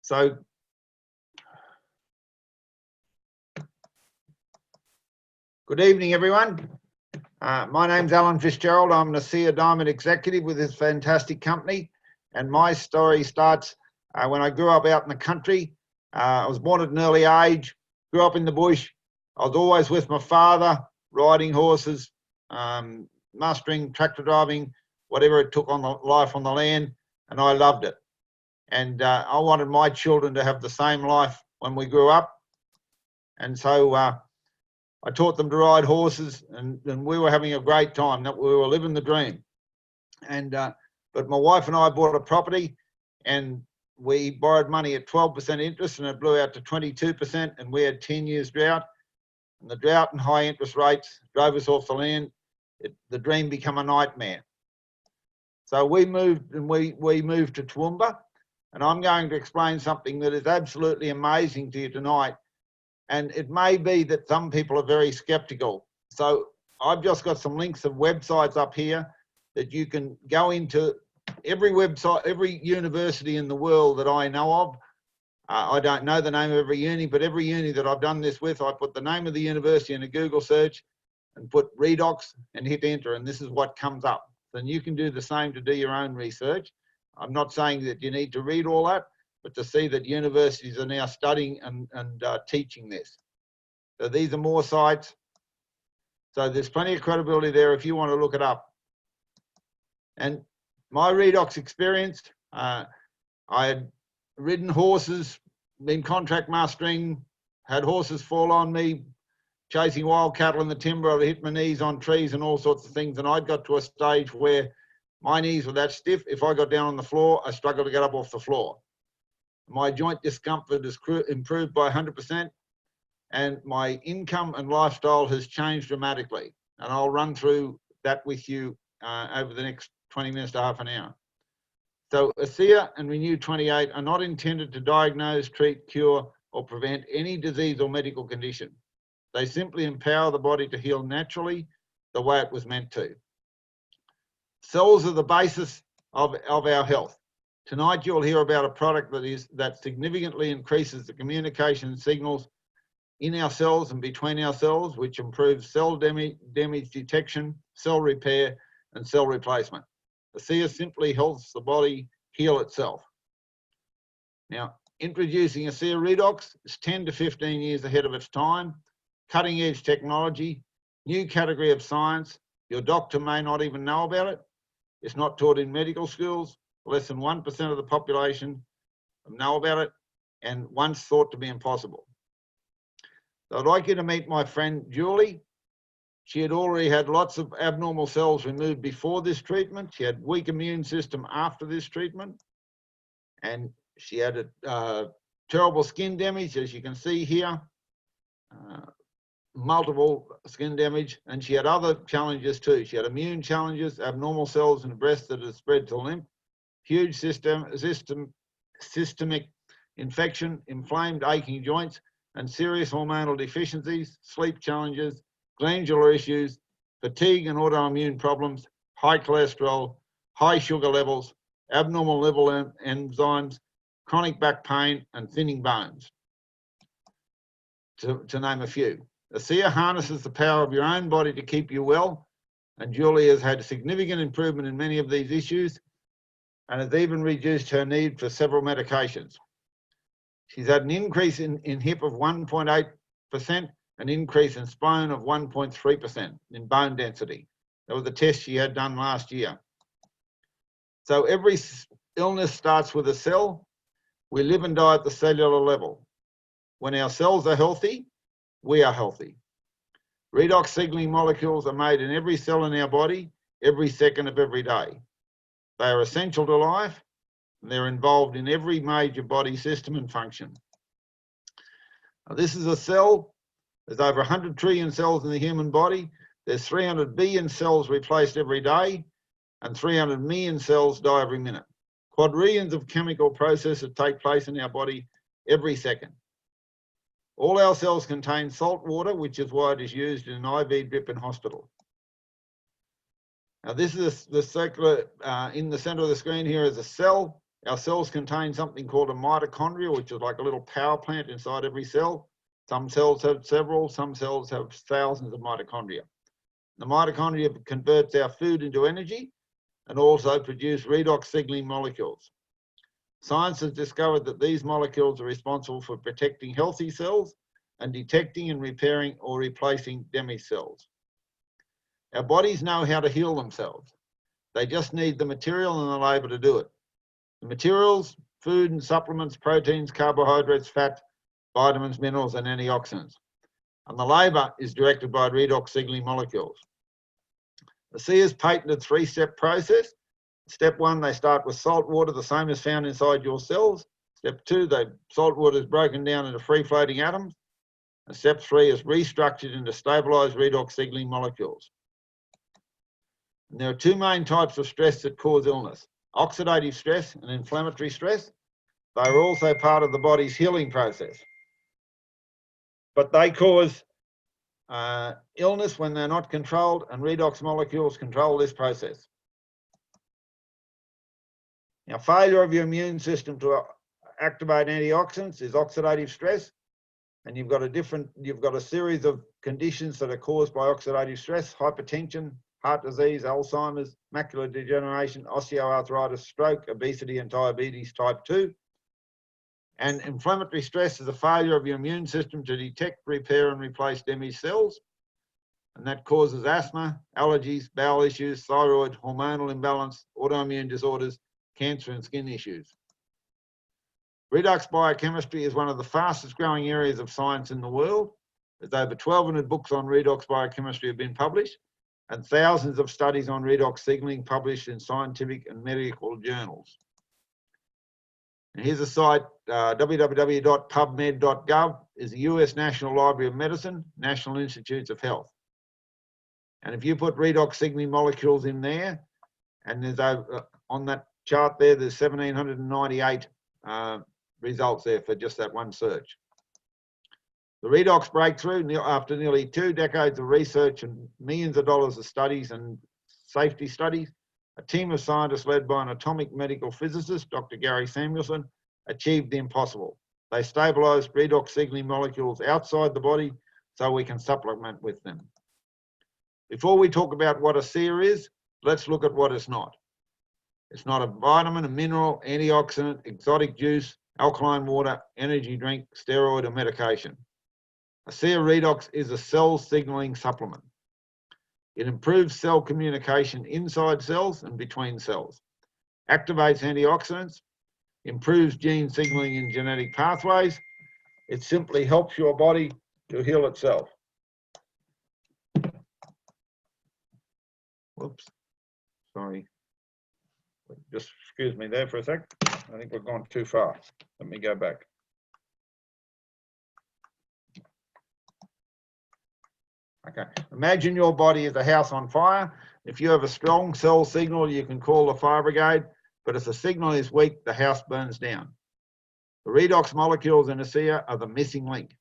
So good evening, everyone. My name's Alan Fitzgerald. I'm an ASEA Diamond executive with this fantastic company. And my story starts when I grew up out in the country. I was born at an early age, grew up in the bush. I was always with my father, riding horses, mustering, tractor driving, whatever it took on the life on the land, and I loved it. And I wanted my children to have the same life when we grew up. And so I taught them to ride horses, and we were having a great time. That we were living the dream. And but my wife and I bought a property, and we borrowed money at 12% interest, and it blew out to 22%, and we had 10 years drought. And the drought and high interest rates drove us off the land. The dream became a nightmare. So we moved, and we moved to Toowoomba, and I'm going to explain something that is absolutely amazing to you tonight. And it may be that some people are very skeptical. So I've just got some links of websites up here that you can go into. Every website, every university in the world that I know of, I don't know the name of every uni, but every uni that I've done this with, I put the name of the university in a Google search and put Redox and hit enter, and this is what comes up. Then you can do the same to do your own research. I'm not saying that you need to read all that, but to see that universities are now studying and teaching this. So these are more sites. So there's plenty of credibility there if you want to look it up. And my redox experience, I had ridden horses, been contract mastering, had horses fall on me, chasing wild cattle in the timber. I'd hit my knees on trees and all sorts of things. And I'd got to a stage where my knees were that stiff. If I got down on the floor, I struggled to get up off the floor. My joint discomfort has improved by 100%, and my income and lifestyle has changed dramatically. And I'll run through that with you over the next 20 minutes to half an hour. So ASEA and Renu 28 are not intended to diagnose, treat, cure, or prevent any disease or medical condition. They simply empower the body to heal naturally the way it was meant to. Cells are the basis of our health. Tonight you'll hear about a product that significantly increases the communication signals in our cells and between our cells, which improves cell damage detection, cell repair, and cell replacement. ASEA simply helps the body heal itself. Now, introducing ASEA Redox is 10 to 15 years ahead of its time, cutting edge technology, new category of science. Your doctor may not even know about it. It's not taught in medical schools. Less than 1% of the population know about it, and once thought to be impossible. So I'd like you to meet my friend Julie. She had already had lots of abnormal cells removed before this treatment. She had weak immune system after this treatment, and she had a terrible skin damage, as you can see here, multiple skin damage, and she had other challenges too. She had immune challenges, abnormal cells in the breast that had spread to lymph, huge systemic infection, inflamed aching joints, and serious hormonal deficiencies, sleep challenges, glandular issues, fatigue and autoimmune problems, high cholesterol, high sugar levels, abnormal liver enzymes, chronic back pain, and thinning bones, to name a few. ASEA harnesses the power of your own body to keep you well, and Julie has had a significant improvement in many of these issues, and has even reduced her need for several medications. She's had an increase in hip of 1.8%, an increase in spine of 1.3% in bone density. That was the test she had done last year. So every illness starts with a cell. We live and die at the cellular level. When our cells are healthy, we are healthy. Redox signaling molecules are made in every cell in our body, every second of every day. They are essential to life, and they're involved in every major body system and function. Now, this is a cell. There's over 100 trillion cells in the human body. There's 300 billion cells replaced every day, and 300 million cells die every minute. Quadrillions of chemical processes take place in our body every second. All our cells contain salt water, which is why it is used in an IV drip in hospital. Now this is the circular, in the center of the screen here is a cell. Our cells contain something called a mitochondria, which is like a little power plant inside every cell. Some cells have several, some cells have thousands of mitochondria. The mitochondria converts our food into energy and also produce redox signaling molecules. Science has discovered that these molecules are responsible for protecting healthy cells and detecting and repairing or replacing damaged cells. Our bodies know how to heal themselves. They just need the material and the labour to do it. The materials, food and supplements, proteins, carbohydrates, fat, vitamins, minerals and antioxidants. And the labour is directed by redox signaling molecules. ASEA'S patented three-step process. Step 1, they start with salt water, the same as found inside your cells. Step 2, salt water is broken down into free-floating atoms. And step 3 is restructured into stabilised redox signaling molecules. And there are two main types of stress that cause illness: oxidative stress and inflammatory stress. They are also part of the body's healing process. But they cause illness when they're not controlled, and redox molecules control this process. Now, failure of your immune system to activate antioxidants is oxidative stress, and you've got a series of conditions that are caused by oxidative stress: hypertension, heart disease, Alzheimer's, macular degeneration, osteoarthritis, stroke, obesity, and diabetes type 2. And inflammatory stress is a failure of your immune system to detect, repair, and replace damaged cells. And that causes asthma, allergies, bowel issues, thyroid, hormonal imbalance, autoimmune disorders, cancer, and skin issues. Redox biochemistry is one of the fastest growing areas of science in the world. There's over 1,200 books on redox biochemistry have been published, and thousands of studies on redox signaling published in scientific and medical journals. And here's a site, www.pubmed.gov is the US National Library of Medicine, National Institutes of Health. And if you put redox signaling molecules in there, and there's on that chart there's 1,798 results there for just that one search. The redox breakthrough, after nearly 2 decades of research and millions of dollars of studies and safety studies, a team of scientists led by an atomic medical physicist, Dr. Gary Samuelson, achieved the impossible. They stabilised redox signaling molecules outside the body so we can supplement with them. Before we talk about what ASEA is, let's look at what it's not. It's not a vitamin, a mineral, antioxidant, exotic juice, alkaline water, energy drink, steroid, or medication. ASEA Redox is a cell signaling supplement. It improves cell communication inside cells and between cells, activates antioxidants, improves gene signaling in genetic pathways. It simply helps your body to heal itself. Whoops, sorry. Just excuse me there for a sec. I think we've gone too far. Let me go back. Okay, imagine your body is a house on fire. If you have a strong cell signal, you can call the fire brigade, but if the signal is weak, the house burns down. The redox molecules in ASEA are the missing link.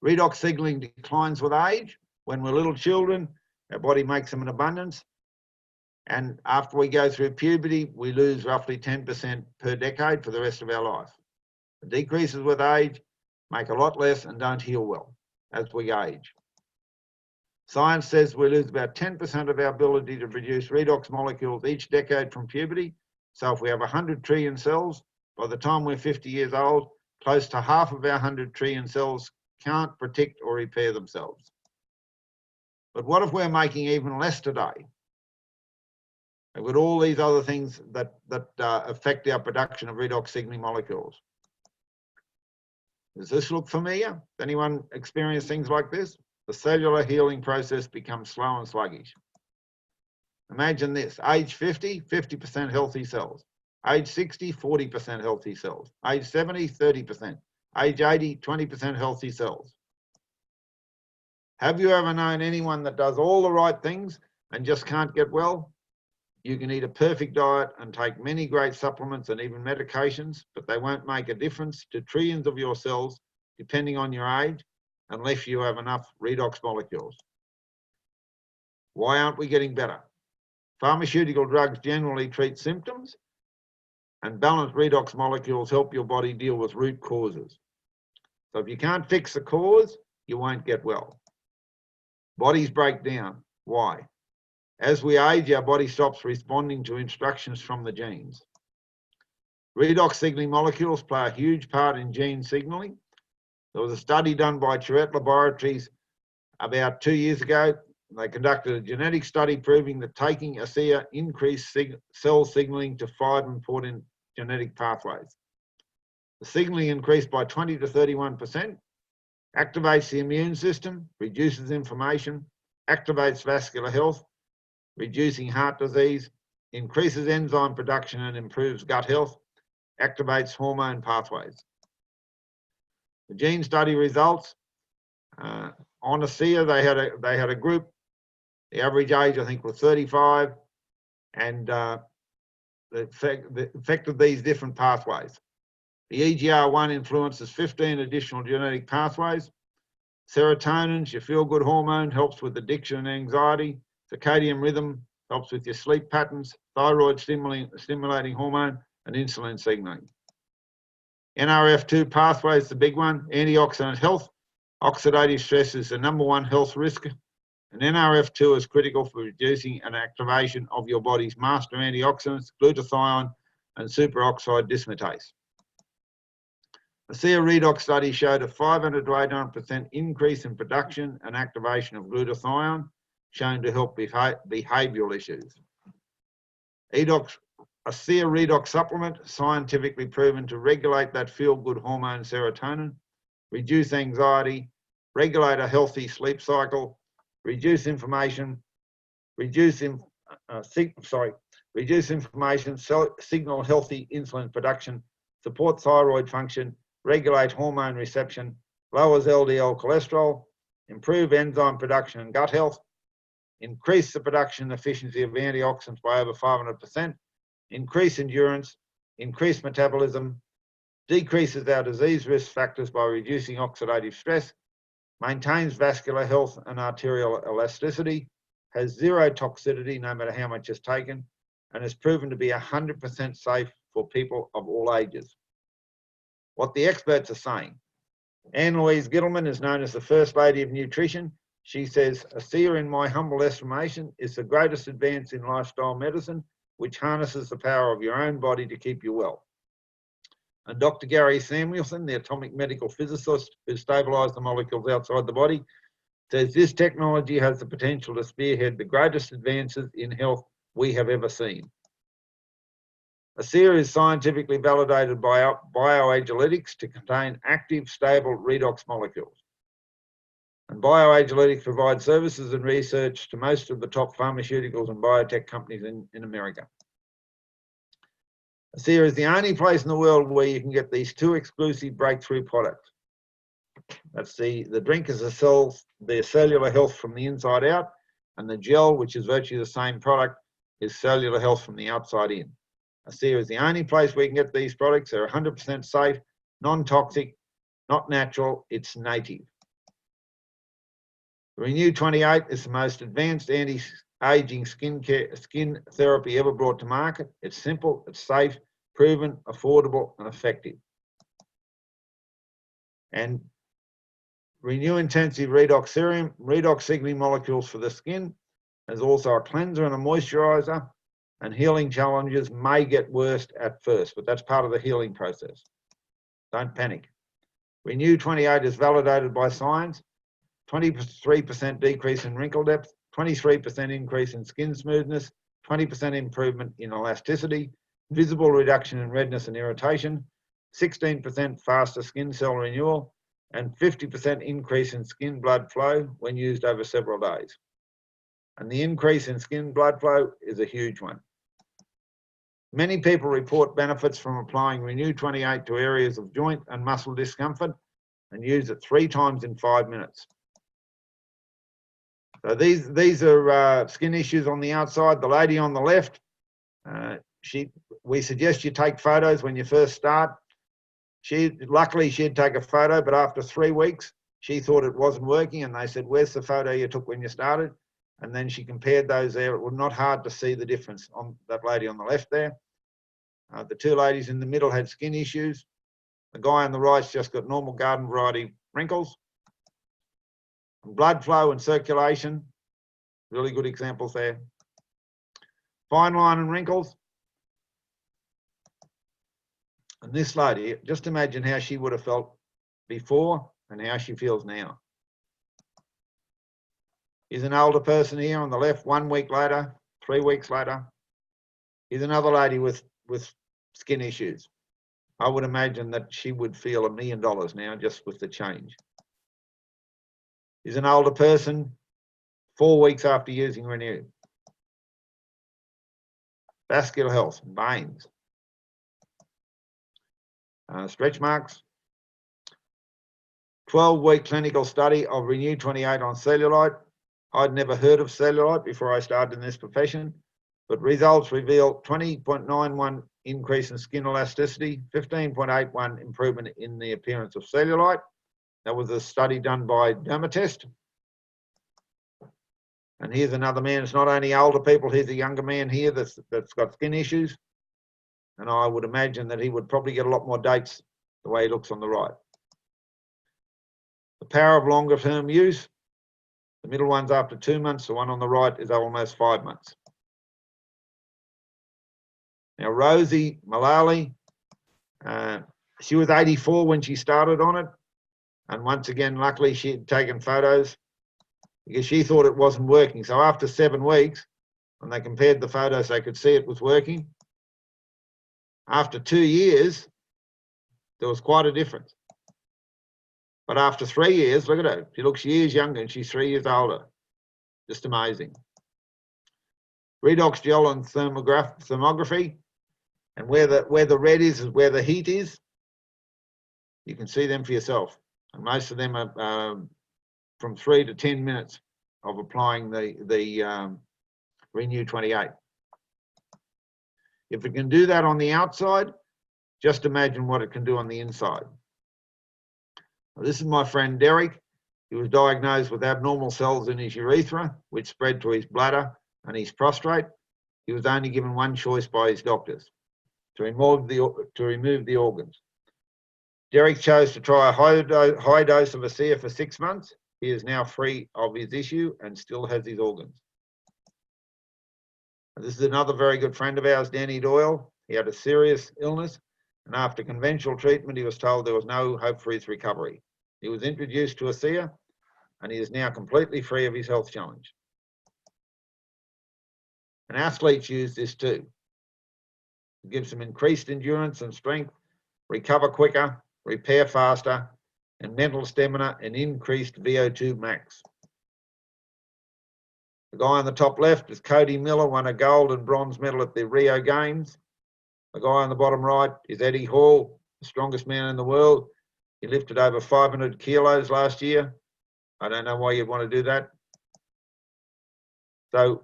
Redox signaling declines with age. When we're little children, our body makes them in abundance. And after we go through puberty, we lose roughly 10% per decade for the rest of our life. It decreases with age, make a lot less, and don't heal well as we age. Science says we lose about 10% of our ability to produce redox molecules each decade from puberty. So if we have 100 trillion cells, by the time we're 50 years old, close to half of our 100 trillion cells can't protect or repair themselves. But what if we're making even less today? With all these other things that affect our production of redox signaling molecules. Does this look familiar? Has anyone experienced things like this? The cellular healing process becomes slow and sluggish. Imagine this: age 50, 50% healthy cells. Age 60, 40% healthy cells. Age 70, 30%. Age 80, 20% healthy cells. Have you ever known anyone that does all the right things and just can't get well? You can eat a perfect diet and take many great supplements and even medications, but they won't make a difference to trillions of your cells, depending on your age, unless you have enough redox molecules. Why aren't we getting better? Pharmaceutical drugs generally treat symptoms, and balanced redox molecules help your body deal with root causes. So if you can't fix the cause, you won't get well. Bodies break down. Why? As we age, our body stops responding to instructions from the genes. Redox signaling molecules play a huge part in gene signaling. There was a study done by Tourette Laboratories about 2 years ago. They conducted a genetic study proving that taking ASEA increased cell signaling to 5 important genetic pathways. The signaling increased by 20 to 31%, activates the immune system, reduces inflammation, activates vascular health, reducing heart disease, increases enzyme production and improves gut health, activates hormone pathways. The gene study results, on ASEA, they had a group, the average age I think was 35, and the effect of these different pathways. The EGR1 influences 15 additional genetic pathways. Serotonin, your feel-good hormone, helps with addiction and anxiety. Circadian rhythm helps with your sleep patterns. Thyroid stimulating hormone and insulin signaling. NRF2 pathway is the big one. Antioxidant health. Oxidative stress is the #1 health risk. And NRF2 is critical for reducing an activation of your body's master antioxidants, glutathione and superoxide dismutase. The ASEA Redox study showed a 500 to 800% increase in production and activation of glutathione, shown to help behavioural issues. ASEA Redox supplement, scientifically proven to regulate that feel-good hormone serotonin, reduce anxiety, regulate a healthy sleep cycle, reduce inflammation, signal healthy insulin production, support thyroid function, regulate hormone reception, lowers LDL cholesterol, improve enzyme production and gut health, increase the production and efficiency of antioxidants by over 500%, increase endurance, increase metabolism, decreases our disease risk factors by reducing oxidative stress, maintains vascular health and arterial elasticity, has zero toxicity no matter how much is taken, and is proven to be 100% safe for people of all ages. What the experts are saying. Anne-Louise Gittleman is known as the First Lady of Nutrition. She says, ASEA, in my humble estimation, is the greatest advance in lifestyle medicine, which harnesses the power of your own body to keep you well. And Dr. Gary Samuelson, the atomic medical physicist who stabilised the molecules outside the body, says this technology has the potential to spearhead the greatest advances in health we have ever seen. ASEA is scientifically validated by BioAgilyti to contain active, stable redox molecules. And BioAgilyti provides services and research to most of the top pharmaceuticals and biotech companies in America. ASEA is the only place in the world where you can get these two exclusive breakthrough products. That's the drink is the cellular health from the inside out, and the gel, which is virtually the same product, is cellular health from the outside in. ASEA is the only place we can get these products. They're 100% safe, non-toxic, not natural, it's native. Renu 28 is the most advanced anti-aging skin therapy ever brought to market. It's simple, it's safe, proven, affordable, and effective. And Renu Intensive Redox Serum, redox signaling molecules for the skin. There's also a cleanser and a moisturiser, and healing challenges may get worse at first, but that's part of the healing process. Don't panic. Renu 28 is validated by science. 23% decrease in wrinkle depth, 23% increase in skin smoothness, 20% improvement in elasticity, visible reduction in redness and irritation, 16% faster skin cell renewal, and 50% increase in skin blood flow when used over several days. And the increase in skin blood flow is a huge one. Many people report benefits from applying Renu 28 to areas of joint and muscle discomfort and use it 3 times in 5 minutes. So these are skin issues on the outside. The lady on the left, we suggest you take photos when you first start. Luckily she'd take a photo, but after 3 weeks, she thought it wasn't working, and they said, "Where's the photo you took when you started?" And then she compared those there. It was not hard to see the difference on that lady on the left there. The two ladies in the middle had skin issues. The guy on the right's just got normal garden variety wrinkles. Blood flow and circulation, really good examples there. Fine line and wrinkles. And this lady, just imagine how she would have felt before and how she feels now. Here's an older person here on the left, 1 week later, 3 weeks later. Here's another lady with skin issues. I would imagine that she would feel $1 million now just with the change. Here's an older person, 4 weeks after using Renu. Vascular health, veins. Stretch marks. 12-week clinical study of Renu 28 on cellulite. I'd never heard of cellulite before I started in this profession, but results reveal 20.91 increase in skin elasticity, 15.81 improvement in the appearance of cellulite. That was a study done by DERMATEST. And here's another man. It's not only older people, here's a younger man here that's got skin issues. And I would imagine that he would probably get a lot more dates the way he looks on the right. The power of longer term use. The middle one's after 2 months. The one on the right is almost 5 months. Now, Rosie Mullally, she was 84 when she started on it. And once again, luckily, she had taken photos because she thought it wasn't working. So after 7 weeks, when they compared the photos, they could see it was working. After 2 years, there was quite a difference. But after 3 years, look at her. She looks years younger and she's 3 years older. Just amazing. Redox Gel and Thermography. And where the red is where the heat is. You can see them for yourself. And most of them are from 3 to 10 minutes of applying the Renu 28. If it can do that on the outside, just imagine what it can do on the inside. Now, this is my friend Derek. He was diagnosed with abnormal cells in his urethra, which spread to his bladder and his prostate. He was only given one choice by his doctors, to remove the organs. Derek chose to try a high dose of ASEA for 6 months. He is now free of his issue and still has his organs. And this is another very good friend of ours, Danny Doyle. He had a serious illness, and after conventional treatment, he was told there was no hope for his recovery. He was introduced to ASEA, and he is now completely free of his health challenge. And athletes use this too. It gives them increased endurance and strength, recover quicker, repair faster, and mental stamina and increased VO2 max. The guy on the top left is Cody Miller, won a gold and bronze medal at the Rio Games. The guy on the bottom right is Eddie Hall, the strongest man in the world. He lifted over 500 kilos last year. I don't know why you'd want to do that. So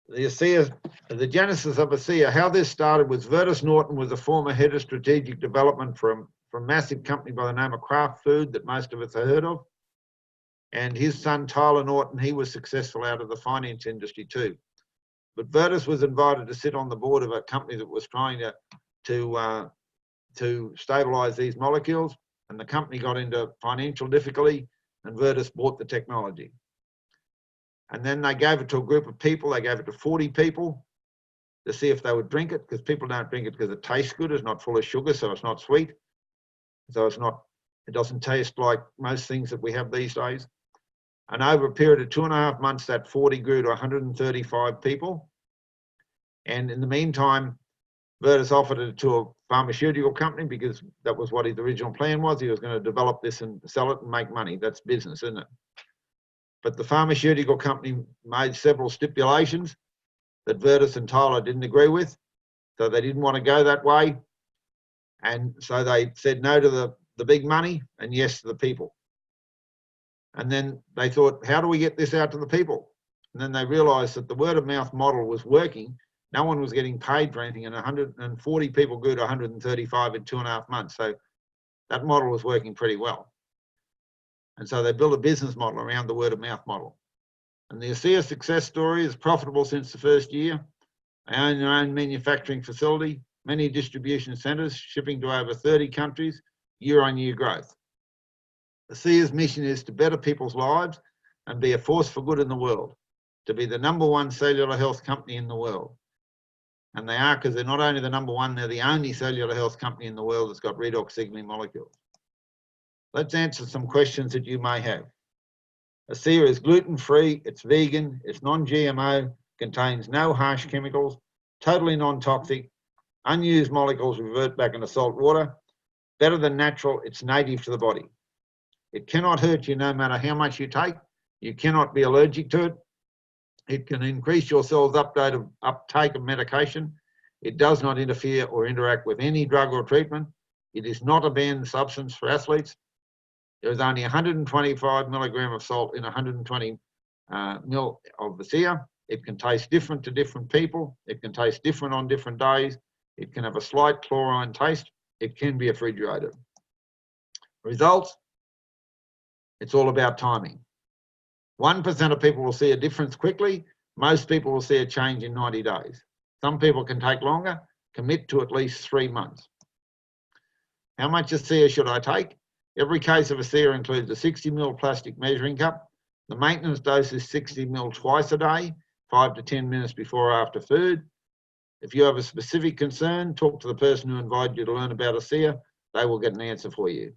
the ASEA, the Genesis of ASEA, how this started was Vertus Norton was a former head of strategic development from a massive company by the name of Kraft Food that most of us have heard of. And his son, Tyler Norton, he was successful out of the finance industry too. But Vertus was invited to sit on the board of a company that was trying to stabilize these molecules. And the company got into financial difficulty and Vertus bought the technology. And then they gave it to a group of people. They gave it to 40 people to see if they would drink it, because people don't drink it because it tastes good. It's not full of sugar, so it's not sweet. So it doesn't taste like most things that we have these days. And over a period of 2.5 months, that 40 grew to 135 people. And in the meantime, Vertus offered it to a pharmaceutical company because that was what his original plan was. He was going to develop this and sell it and make money. That's business, isn't it? But the pharmaceutical company made several stipulations that Vertus and Tyler didn't agree with. So they didn't want to go that way. And so they said no to the big money and yes to the people. And then they thought, how do we get this out to the people? And then they realized that the word of mouth model was working. No one was getting paid for anything, and 140 people grew to 135 in 2.5 months. So that model was working pretty well. And so they built a business model around the word of mouth model. And the ASEA success story is profitable since the first year. They own their own manufacturing facility. many distribution centres, shipping to over 30 countries, year-on-year growth. ASEA'S mission is to better people's lives and be a force for good in the world, to be the #1 cellular health company in the world. And they are, because they're not only the #1, they're the only cellular health company in the world that's got Redox signaling molecules. Let's answer some questions that you may have. ASEA is gluten-free, it's vegan, it's non-GMO, contains no harsh chemicals, totally non-toxic, unused molecules revert back into salt water, better than natural, it's native to the body. It cannot hurt you no matter how much you take. You cannot be allergic to it. It can increase your cell's uptake of medication. It does not interfere or interact with any drug or treatment. It is not a banned substance for athletes. There is only 125 milligram of salt in 120 mil of ASEA. It can taste different to different people. It can taste different on different days. It can have a slight chlorine taste. It can be refrigerated. Results? It's all about timing. 1% of people will see a difference quickly. Most people will see a change in 90 days. Some people can take longer, commit to at least 3 months. How much ASEA should I take? Every case of ASEA includes a 60 ml plastic measuring cup. The maintenance dose is 60 ml twice a day, 5 to 10 minutes before or after food. If you have a specific concern, talk to the person who invited you to learn about ASEA. They will get an answer for you.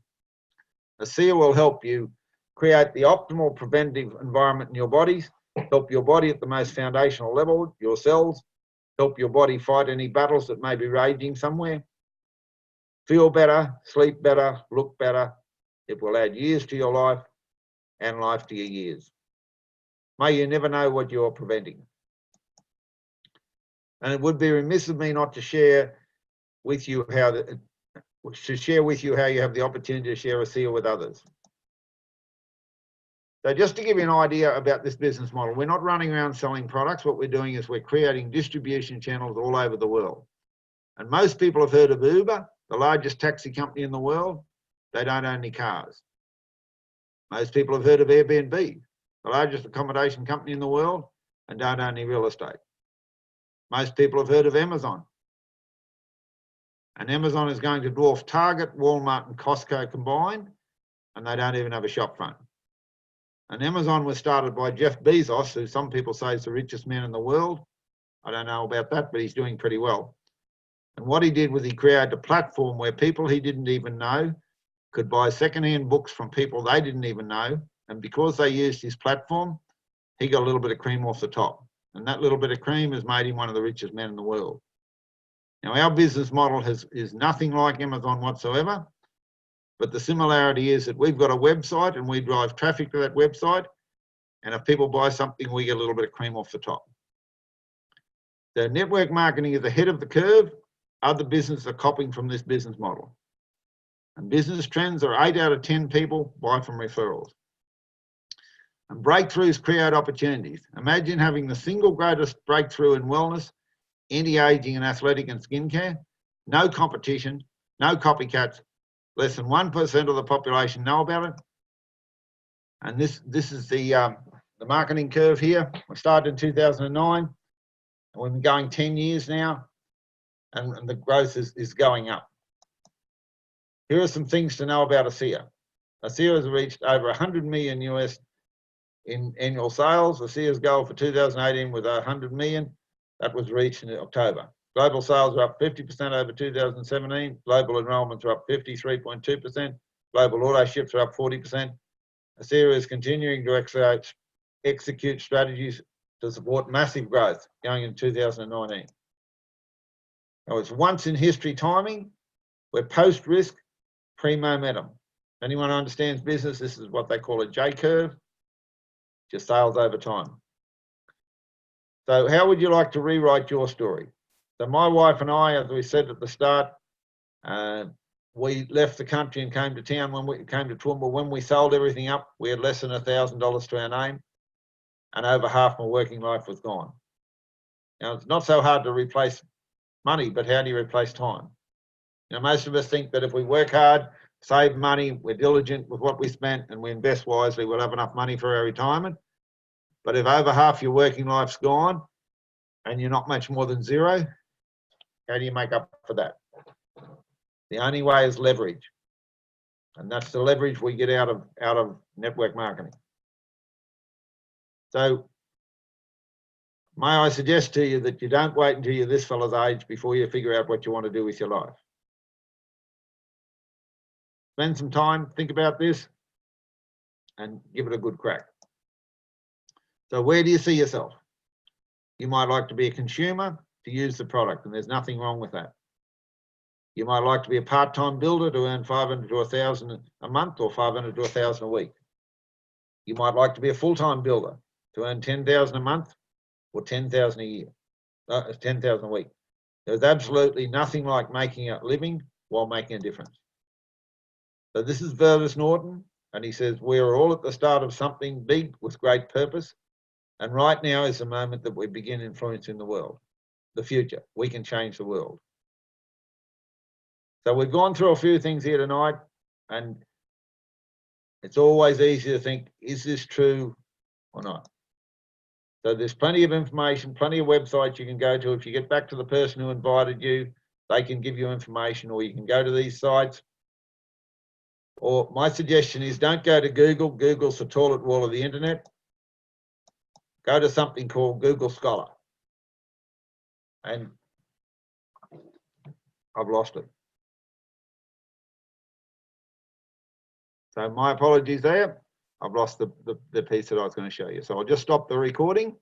ASEA will help you create the optimal preventative environment in your bodies, help your body at the most foundational level, your cells, help your body fight any battles that may be raging somewhere. Feel better, sleep better, look better. It will add years to your life and life to your years. May you never know what you're preventing. And it would be remiss of me not to share with you how you have the opportunity to share ASEA with others. So just to give you an idea about this business model, we're not running around selling products. What we're doing is we're creating distribution channels all over the world. And most people have heard of Uber, the largest taxi company in the world. They don't own any cars. Most people have heard of Airbnb, the largest accommodation company in the world, and don't own any real estate. Most people have heard of Amazon. And Amazon is going to dwarf Target, Walmart, and Costco combined, and they don't even have a shop front. And Amazon was started by Jeff Bezos, who some people say is the richest man in the world. I don't know about that, but he's doing pretty well. And what he did was he created a platform where people he didn't even know could buy secondhand books from people they didn't even know. And because they used his platform, he got a little bit of cream off the top. And that little bit of cream has made him one of the richest men in the world. Now, our business model is nothing like Amazon whatsoever. But the similarity is that we've got a website and we drive traffic to that website. And if people buy something, we get a little bit of cream off the top. So network marketing is ahead of the curve. Other businesses are copying from this business model. And business trends are 8 out of 10 people buy from referrals. And breakthroughs create opportunities. Imagine having the single greatest breakthrough in wellness, anti-aging and athletic and skincare. No competition, no copycats. Less than 1% of the population know about it. And this is the marketing curve here. We started in 2009, and we've been going 10 years now, and the growth is going up. Here are some things to know about ASEA. ASEA has reached over 100 million US in annual sales. ASEA's goal for 2018 was 100 million. That was reached in October. Global sales are up 50% over 2017. Global enrollments are up 53.2%. Global auto ships are up 40%. ASEA is continuing to execute strategies to support massive growth going into 2019. Now, it's once in history timing. We're post-risk, pre-momentum. Anyone who understands business, this is what they call a J-curve, just sales over time. So how would you like to rewrite your story? So my wife and I, as we said at the start, we left the country and came to town when we came to Toowoomba. When we sold everything up, we had less than $1,000 to our name, and over half my working life was gone. Now, it's not so hard to replace money, but how do you replace time? You know, most of us think that if we work hard, save money, we're diligent with what we spent, and we invest wisely, we'll have enough money for our retirement. But if over half your working life's gone and you're not much more than zero, How do you make up for that? The only way is leverage. And that's the leverage we get out of network marketing. So may I suggest to you that you don't wait until you're this fella's age before you figure out what you want to do with your life. Spend some time, think about this, and give it a good crack. So where do you see yourself? You might like to be a consumer to use the product, and there's nothing wrong with that. You might like to be a part-time builder to earn 500 to 1,000 a month or 500 to 1,000 a week. You might like to be a full-time builder to earn 10,000 a month or 10,000 a year, 10,000 a week. There's absolutely nothing like making a living while making a difference. So this is Vervis Norton, and he says, we're all at the start of something big with great purpose. And right now is the moment that we begin influencing the world, the future. We can change the world. So we've gone through a few things here tonight, and it's always easy to think, is this true or not? So there's plenty of information, plenty of websites you can go to. If you get back to the person who invited you, they can give you information, or you can go to these sites. Or my suggestion is don't go to Google. Google's the toilet wall of the internet. Go to something called Google Scholar. And I've lost it. So my apologies there. I've lost the piece that I was going to show you. So I'll just stop the recording.